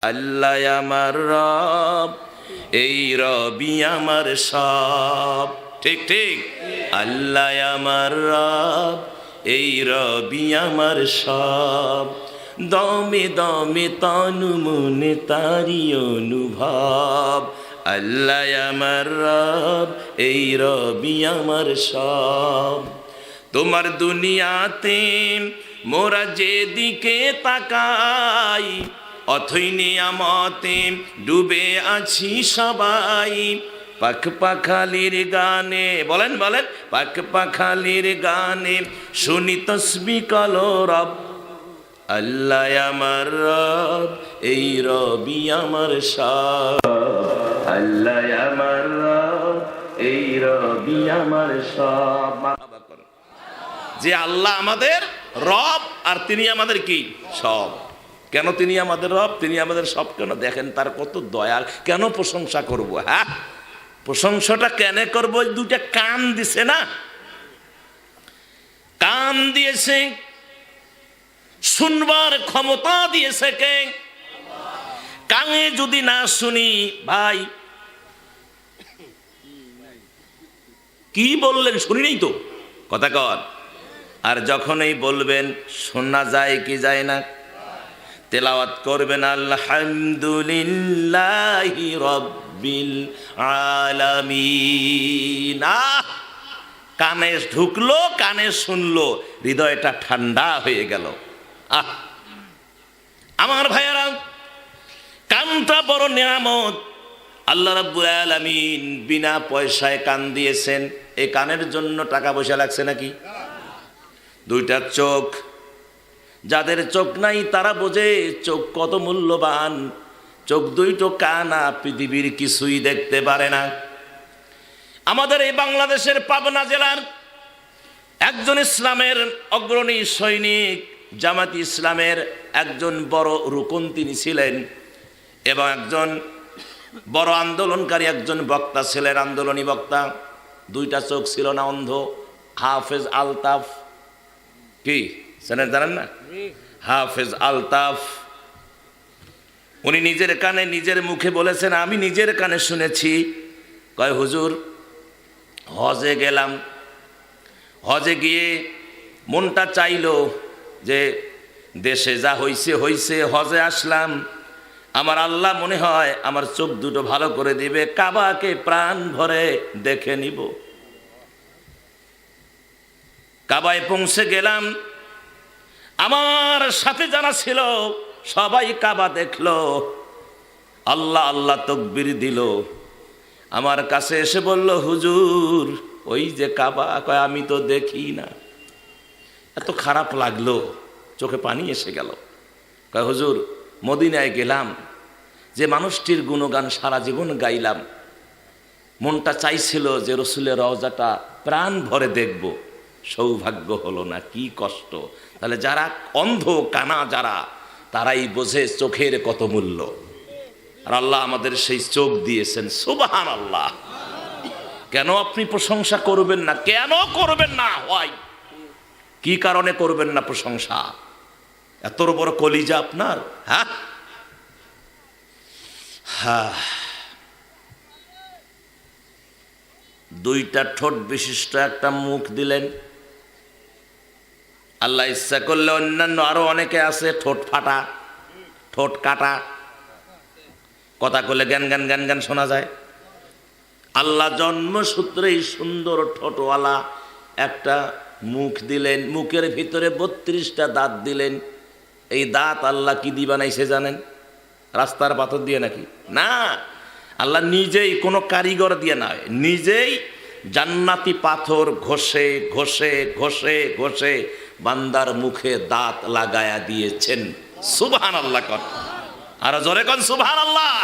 আল্লাহ আমার রব, এই রবি আমার সব। ঠিক ঠিক। আল্লাহ আমার রব, এই রবি আমার সব। দমে দমে তনু মনে তারি অনুভব। আল্লাহ আমার রব, এই রবি আমার সব। তোমার দুনিয়াতে মোরা যেদিকে তাকাই, অথই নিয়ামতে ডুবে আছি সবাই। পাখ পাখালির গানে, বলেন বলেন, পাখ পাখালির গানে শুনি তসবিহ কলরব। আল্লাহ আমার রব, এই রবি আমার সব। আল্লাহ আমার রব, এই রবি আমার সব। যে আল্লাহ আমাদের রব আর তিনি আমাদের কি সব। কেন তিনি আমাদের রব, তিনি আমাদের সব কেন? দেখেন তার কত দয়া। কেন প্রশংসা করব? হ্যাঁ, প্রশংসাটা কেন করব? দুটা কান দিছে না, কান দিয়েছে, শুনবার ক্ষমতা দিয়েছে কে? কানে যদি না শুনি, ভাই কি বললেন শুনি নেই তো, কথা কর। আর যখনই বলবেন শোনা যায় কি যায় না? তেলাওয়াত করবেন আলহামদুলিল্লাহি রাব্বিল আলামিন। কানে ঢুকলো, কানে শুনলো, হৃদয়টা ঠান্ডা হয়ে গেল। আমার ভাইয়েরা, কানটা বড় নিয়ামত। আল্লাহ রাব্বুল আলামিন বিনা পয়সায় কান দিয়েছেন। এই কানের জন্য টাকা পয়সা লাগছে নাকি? দুইটা চোখ, যাদের চোখ নাই তারা বোঝে চোখ কত মূল্যবান। চোখ দুইটো কানা, পৃথিবীর কিছুই দেখতে পারে না। আমাদের এই বাংলাদেশের পাবনা জেলার একজন ইসলামের অগ্রণী সৈনিক, জামাত ইসলামের একজন বড় রুকন তিনি ছিলেন, এবং একজন বড় আন্দোলনকারী, একজন বক্তা ছিলেন, আন্দোলনী বক্তা। দুইটা চোখ ছিল না, অন্ধ। হাফেজ আলতাফ, কি জানেন না? হাফেজ আলতাফ। উনি নিজের কানে নিজের মুখে বলেছেন, আমি নিজের কানে শুনেছি। কয় হুজুর, হজে গেলাম, হজে গিয়ে মনটা চাইলো যে দেশে যা হইছে হইছে, হজে আসলাম, আমার আল্লাহ মনে হয় আমার চোখ দুটো ভালো করে দিবে, কাবাকে প্রাণ ভরে দেখে নিব। কাবায় পৌঁছে গেলাম, আমার সাথে যারা ছিল সবাই কাবা দেখলো, আল্লাহ আল্লাহ তাকবীর দিল। আমার কাছে এসে বলল, হুজুর ওই যে কাবা। কয় আমি তো দেখি না। এত খারাপ লাগলো, চোখে পানি এসে গেল। কয় হুজুর, মদিনায় গেলাম, যে মানুষটির গুণগান সারা জীবন গাইলাম, মনটা চাইছিল যে রসুলের রওজাটা প্রাণ ভরে দেখব, সৌভাগ্য হলো না। কি কষ্ট। তাহলে যারা অন্ধ কানা, যারা, তারাই বোঝে চোখের কত মূল্য। আর আল্লাহ আমাদের সেই চোখ দিয়েছেন। সুবহানাল্লাহ। কেন আপনি প্রশংসা করবেন না? কেন করবেন না? হয় কি কারণে করবেন না প্রশংসা? এত বড় কলিজা আপনার। হ্যাঁ হ্যাঁ, দুইটা ঠোঁট বিশিষ্ট একটা মুখ দিলেন। আল্লাহ ইচ্ছা করলে অন্যান্য আরো অনেকে আছে ঠোঁট ফাটা, ঠোঁট কাটা, কথা করলে জ্ঞান জ্ঞান জ্ঞান জ্ঞান শোনা যায়। আল্লাহ জন্মসূত্রেই সুন্দর ঠোঁটওয়ালা একটা মুখ দিলেন, মুখের ভিতরে 32টা দাঁত দিলেন। এই দাঁত আল্লাহ কি দিয়ে বানাইছে জানেন? রাস্তার পাথর দিয়ে নাকি? না, আল্লাহ নিজেই, কোনো কারিগর দিয়ে নয়, নিজেই জান্নাতি পাথর ঘষে ঘষে ঘষে ঘষে বান্দার মুখে দাঁত লাগায়া দিয়েছেন। সুবহানাল্লাহ কর, আর জোরে কোন সুবহানাল্লাহ।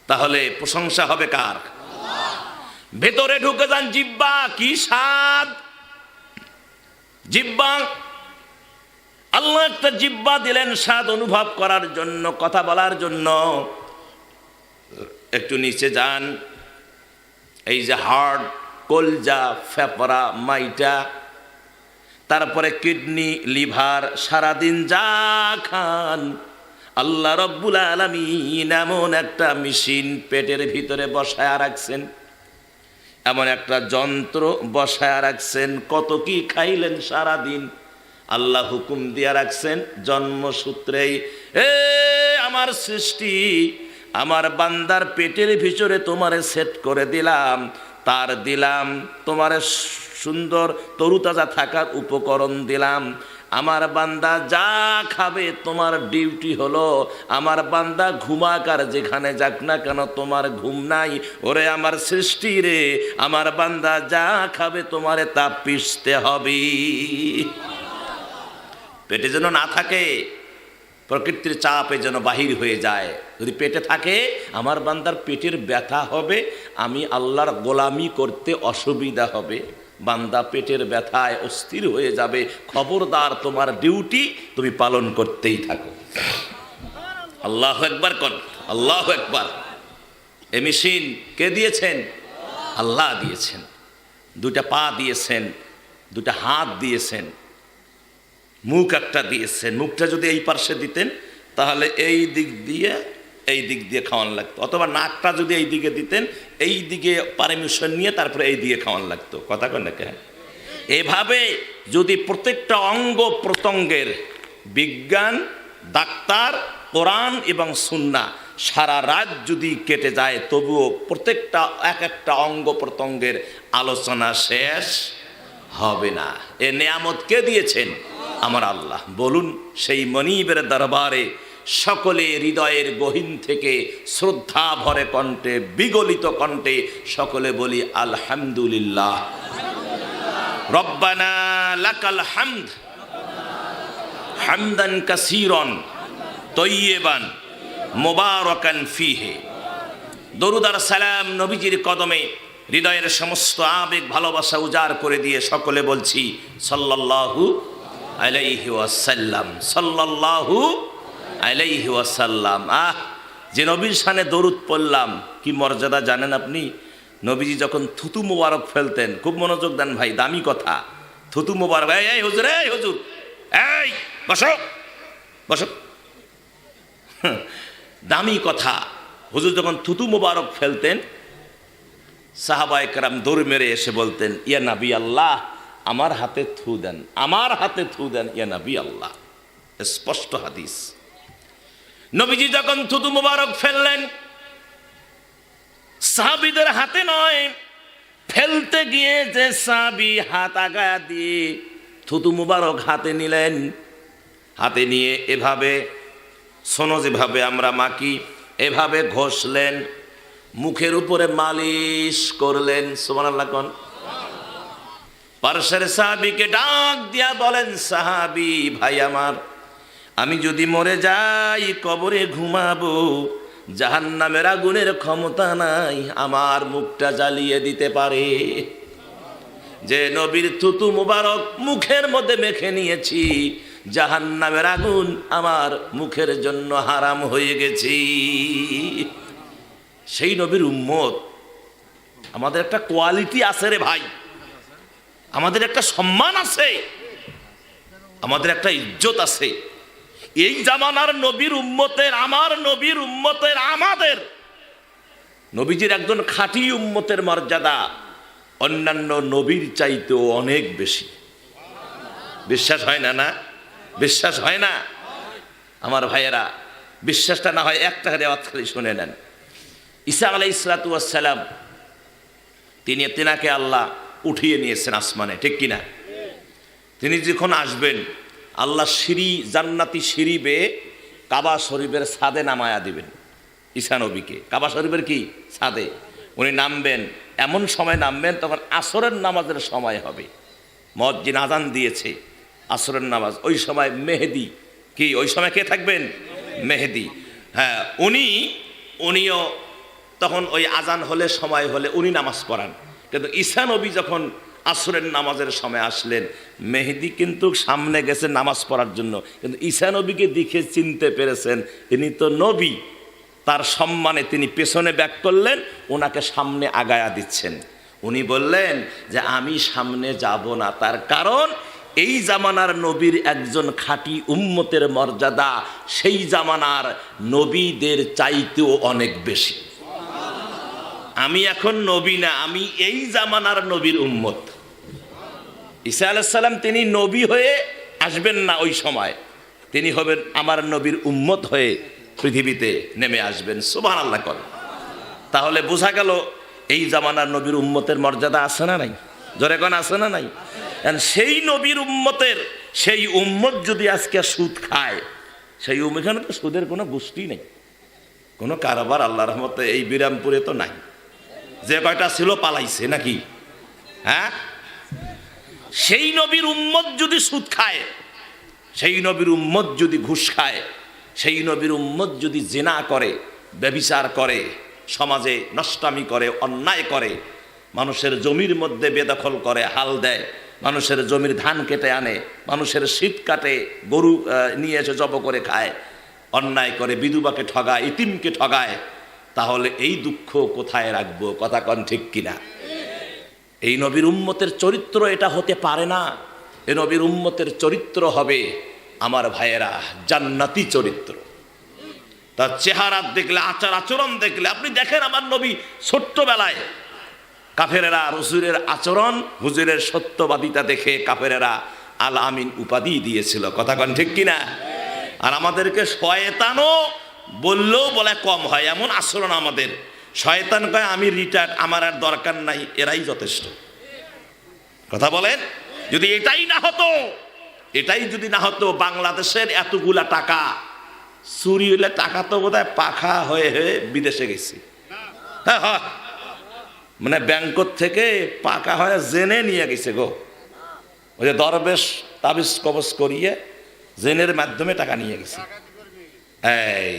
তাহলে প্রশংসা হবে কার? ভেতরে ঢুকে যান, জিহ্বা কি স্বাদ। জিহ্বা, আল্লাহ একটা জিহ্বা দিলেন স্বাদ অনুভব করার জন্য, কথা বলার জন্য। একটু নিচে যান, এই যে হার্ট, কলজা, ফেফড়া, মাইটা, তারপরে কিডনি, লিভার, সারাদিন যা খান আল্লাহ রব্বুল আলামিন এমন একটা মেশিন পেটের ভিতরে বসায় রাখছেন, এমন একটা যন্ত্র বসায় রাখছেন। কত কি খাইলেন সারাদিন, আল্লাহ হুকুম দিয়া রাখছেন জন্মসূত্রেই, এ আমার সৃষ্টি, আমার বান্দার পেটের ভিতরে তোমারে সেট করে দিলাম, তার দিলাম, তোমারে সুন্দর তরুতাজা থাকার উপকরণ দিলাম। আমার বান্দা যা খাবে তোমার ডিউটি হলো, আমার বান্দা ঘুমাক আর যেখানে যাক না কেন তোমার ঘুম নাই। ওরে আমার সৃষ্টি রে, আমার বান্দা যা খাবে তোমারে তা পিষতে হবে। পেটে যেন না থাকে, প্রকৃতির চাপে যেন বাহির হয়ে যায়। যদি পেটে থাকে, আমার বান্দার পেটের ব্যথা হবে, আমি আল্লাহর গোলামি করতে অসুবিধা হবে, বান্দা পেটের ব্যথায় অস্থির হয়ে যাবে। খবরদার, তোমার ডিউটি তুমি পালন করতেই থাকো। আল্লাহু আকবার কোন, আল্লাহু আকবার। এই মেশিন কে দিয়েছেন? আল্লাহ দিয়েছেন। দুটা পা দিয়েছেন, দুটা হাত দিয়েছেন, মুখ একটা দিয়েছেন। মুখটা যদি এই পার্শ্বে দিতেন তাহলে এই দিক দিয়ে খাওয়ান লাগতো, অথবা নাকটা যদি এই দিকে দিতেন, এই দিকে পারমিশন নিয়ে তারপরে এই দিকে খাওয়ান লাগতো। কথা কন না কেন? এভাবে যদি প্রত্যেকটা অঙ্গ প্রত্যঙ্গের বিজ্ঞান, ডাক্তার, কোরআন এবং সুন্নাহ সারা রাত যদি কেটে যায়, তবুও প্রত্যেকটা এক একটা অঙ্গ প্রত্যঙ্গের আলোচনা শেষ হবে না। এ নেয়ামত কে দিয়েছেন? আমার আল্লাহ। বলুন, সেই মনিবের দরবারে সকলে হৃদয়ের গহীন থেকে শ্রদ্ধা ভরে কণ্ঠে, বিগলিত কণ্ঠে সকলে বলি আলহামদুলিল্লাহ। রব্বানা লাকাল হামদ হামদান কাসীরান তয়্যিবান মুবারাকান ফীহি। দরুদ আর সালাম নবীজির কদমে হৃদয়ের সমস্ত আবেগ ভালোবাসা উজাড় করে দিয়ে সকলে বলছি সাল্লাল্লাহু আলাইহি ওয়াসাল্লাম, সাল্লাল্লাহু আলাইহি ওয়াসাল্লাম। যে নবীর শানে দরুদ পড়লাম, কি মর্যাদা জানেন আপনি? নবীজি যখন থুতু মোবারক ফেলতেন, খুব মনোযোগ দেন ভাই, দামি কথা, থুতু মোবারক, এই হুজুর, এই হুজুর, এই বসো বসো, দামি কথা। হুজুর যখন থুতু মোবারক ফেলতেন, সাহাবায়ে কেরাম দৌড় মেরে এসে বলতেন, ইয়া নবী আল্লাহ, আমার হাতে থু দেন, আমার হাতে থু দেন, ইয়া নবী আল্লাহ। স্পষ্ট হাদিস। নবীজি যখন থুতু মোবারক ফেললেন, সাহাবীদের হাতে নয়, ফেলতে গিয়ে যে সাহাবী হাত আগায়া দিয়ে থুতু মোবারক হাতে নিলেন, হাতে নিয়ে এভাবে, শোনো যেভাবে আমরা মাকি, এভাবে ঘষলেন, মুখের উপরে মালিশ করলেন। সুবহানাল্লাহ কোন। পার্শ্বের সাহাবীকে ডাক দিয়া বলেন, সাহাবী ভাই আমার, আমি যদি মরে যাই, কবরে ঘুমাবো, জাহান্নামের আগুনের ক্ষমতা নাই আমার মুখটা জ্বালিয়ে দিতে পারে। যে নবীর থুতু মুবারক মুখের মধ্যে মেখে নিয়েছি, জাহান্নামের আগুন আমার মুখের জন্য হারাম হয়ে গেছি। সেই নবীর উম্মত। আমাদের একটা কোয়ালিটি আছে রে ভাই, আমাদের একটা সম্মান আছে, আমাদের একটা ইজ্জত আছে। এই জামানার নবীর উম্মতের, আমার নবীর উম্মতের, আমাদের নবীজির একজন খাঁটি উম্মতের মর্যাদা অন্যান্য নবীর চাইতেও অনেক বেশি। বিশ্বাস হয় না? না বিশ্বাস হয় না? আমার ভাইয়েরা, বিশ্বাসটা না হয় একটা রেওয়াত খালি শুনে নেন। ঈসা আলাইহিস সালাতু ওয়াস সালাম, তিনাকে আল্লাহ উঠিয়ে নিয়েছেন আসমানে, ঠিক কিনা? তিনি যখন আসবেন, আল্লাহ সিঁড়ি, জান্নাতি সিঁড়ি বেয়ে কাবা শরীফের ছাদে নামায়া দিবেন ঈসা নবীকে। কাবা শরীফের কি ছাদে উনি নামবেন, এমন সময় নামবেন তখন আসরের নামাজের সময় হবে। মুয়াজ্জিন আযান দিয়েছে আসরের নামাজ, ওই সময় মেহেদি কি, ওই সময় কে থাকবেন? মেহেদি। হ্যাঁ, উনিও তখন ওই আজান হলে, সময় হলে উনি নামাজ পড়ান। কিন্তু ঈসা নবী যখন আসরের নামাজের সময় আসলেন, মেহেদি কিন্তু সামনে গেছে নামাজ পড়ার জন্য, কিন্তু ঈসা নবীকে দেখে চিনতে পেরেছেন ইনি তো নবী। তার সম্মানে তিনি পেছনে ব্যাক করলেন, ওনাকে সামনে আগায়া দিচ্ছেন। উনি বললেন যে আমি সামনে যাব না, তার কারণ এই জামানার নবীর একজন খাঁটি উম্মতের মর্যাদা সেই জামানার নবীদের চাইতেও অনেক বেশি। আমি এখন নবী না, আমি এই জামানার নবীর উম্মত। ঈসা আলাইহিস সালাম তিনি নবী হয়ে আসবেন না, ওই সময় তিনি হবেন আমার নবীর উম্মত হয়ে পৃথিবীতে নেমে আসবেন। সুবহানাল্লাহ করেন। তাহলে বোঝা গেল এই জামানার নবীর উম্মতের মর্যাদা আছে না নাই? জোরে কোন আছে না নাই? সেই নবীর উম্মতের সেই উম্মত যদি আজকে সুদ খায়, সেই এখানে তো সুদের কোনো গোষ্ঠী নেই, কোনো কারবার আল্লাহর রহমতে এই বিরামপুরে তো নাই। যে কয়টা ছিল পালাইছে নাকি? হ্যাঁ, সেই নবীর উম্মত যদি সুদ খায়, সেই নবীর উম্মত যদি ঘুষ খায়, সেই নবীর উম্মত যদি জিনা করে, ব্যভিচার করে, সমাজে নষ্টামি করে, অন্যায় করে, মানুষের জমির মধ্যে বেদখল করে, হাল দেয়, মানুষের জমির ধান কেটে আনে, মানুষের শীত কাটে, গরু নিয়ে এসে জব করে খায়, অন্যায় করে, বিধবাকে ঠগায়, ইতিমকে ঠগায়, তাহলে এই দুঃখ কোথায় রাখবো? কথা কন ঠিক কিনা? এই নবীর উম্মতের চরিত্র এটা হতে পারে না। এই নবীর উম্মতের চরিত্র হবে আমার ভাইয়েরা জান্নাতি চরিত্র। তার চেহারা দেখলে, আচার আচরণ দেখলে, আপনি দেখেন আমার নবী ছোট্টবেলায় কাফেরেরা হুজুরের আচরণ, হুজুরের সত্যবাদিতা দেখে কাফেরেরা আল আমিন উপাধি দিয়েছিল। কথা কন ঠিক কিনা? আর আমাদেরকে শয়তানও বললেও বলে কম হয়, এমন আচরণ আমাদের। শয়তান কয় আমি রিটায়ার্ড, আমার আর দরকার নাই, এরাই যথেষ্ট। কথা বলেন, যদি এটাই না হতো, এটাই যদি না হতো, বাংলাদেশের এতগুলা টাকা চুরি হইলে টাকা তো বোধহয় পাখা হয়ে হয়ে বিদেশে গেছে। হ্যাঁ হ্যাঁ, মানে ব্যাংকত থেকে পাকা হয়ে জেনে নিয়ে গেছে গো। ওই যে দরবেশ তাবিজ কবজ করিয়ে জেনের মাধ্যমে টাকা নিয়ে গেছে। এই